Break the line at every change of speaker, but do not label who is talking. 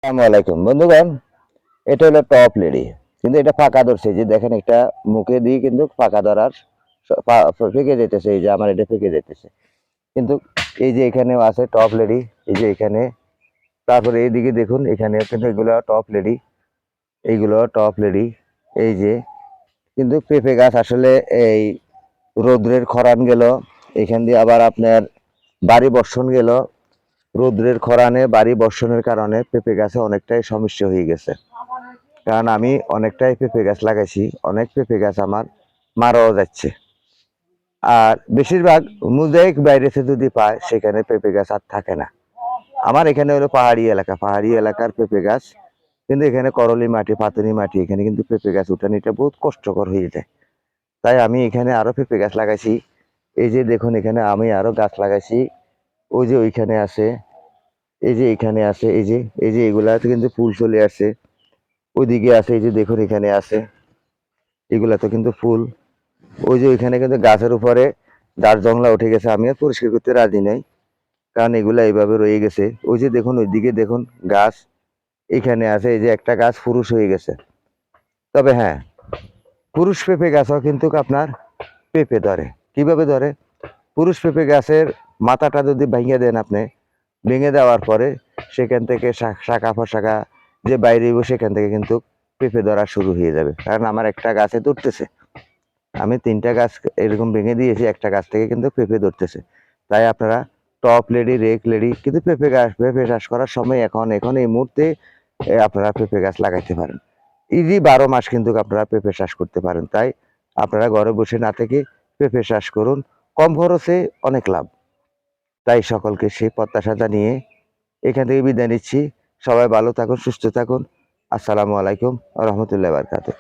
আসসালামু আলাইকুম বন্ধুগণ। এটা হলো টপ লেডি, কিন্তু এটা ফাঁকা ধরছে। যে দেখেন, একটা মুখে দিয়ে কিন্তু ফাঁকা ধরার ফেঁকে যেতেছে। এই যে আমার এটা ফেঁকে যেতেছে, কিন্তু এই যে এখানেও আছে টপ লেডি। এই যে এখানে, তারপরে এইদিকে দেখুন, এখানে কিন্তু এগুলো টপ লেডি, এইগুলো টপ লেডি। এই যে, কিন্তু পেঁপে গাছ আসলে এই রৌদ্রের খরান গেল, এখান দিয়ে আবার আপনার বাড়ি বর্ষণ গেল। রৌদ্রের খরানে বাড়ি বর্ষণের কারণে পেঁপে গাছে অনেকটাই সমস্যা হয়ে গেছে। কারণ আমি অনেকটাই পেঁপে গাছ লাগাইছি, অনেক পেঁপে গাছ আমার মারাও যাচ্ছে। আর বেশিরভাগ মুজাইক বাইরেতে যদি পায়, সেখানে পেঁপে গাছ আর থাকে না। আমার এখানে হলো পাহাড়ি এলাকা, পাহাড়ি এলাকার পেঁপে গাছ, কিন্তু এখানে করলি মাটি, পাতুনি মাটি, এখানে কিন্তু পেঁপে গাছ উঠানিটা বহুত কষ্টকর হয়ে যায়। তাই আমি এখানে আরো পেঁপে গাছ লাগাইছি। এই যে দেখুন, এখানে আমি আরো গাছ লাগাইছি। ওই যে ওইখানে আছে, এই যে এখানে আছে, এই যে এগুলাতে কিন্তু ফুল চলে আসছে। ওইদিকে আছে, এই যে দেখুন এখানে আছে, এগুলা তো কিন্তু ফুল। ওই যে ওইখানে কিন্তু গাছের উপরে দাঁড় জংলা উঠে গেছে, আমি আর পরিষ্কার করতে রাজি নাই, কারণ এগুলা এইভাবে রয়ে গেছে। ওই যে দেখুন, ওইদিকে দেখুন গাছ, এখানে আছে, এই যে একটা গাছ পুরুষ হয়ে গেছে। তবে হ্যাঁ, পুরুষ পেঁপে গাছও কিন্তু আপনার পেঁপে ধরে। কিভাবে ধরে? পুরুষ পেঁপে গাছের মাথাটা যদি ভেঙে দেন আপনি, ভেঙে দেওয়ার পরে সেখান থেকে শাখা প্রশাখা যে বাইরে সেখান থেকে কিন্তু পেঁপে ধরা শুরু হয়ে যাবে। কারণ আমার একটা গাছে ধরতেছে, আমি 3টা গাছ এরকম ভেঙে দিয়েছি, একটা গাছ থেকে কিন্তু পেঁপে ধরতেছে। তাই আপনারা টপ লেডি, রেক লেডি, কিন্তু পেঁপে গাছ, পেঁপে চাষ করার সময় এখন এই মুহূর্তে আপনারা পেঁপে গাছ লাগাইতে পারেন। ইজি 12 মাস কিন্তু আপনারা পেঁপে চাষ করতে পারেন। তাই আপনারা ঘরে বসে না থেকে পেঁপে চাষ করুন, কম খরচে অনেক লাভ। তাই সকলকে সেই প্রত্যাশা জানিয়ে এখান থেকে বিদায় নিচ্ছি। সবাই ভালো থাকুন, সুস্থ থাকুন। আসসালামু আলাইকুম ওয়া রাহমাতুল্লাহি ওয়া বারাকাতুহু।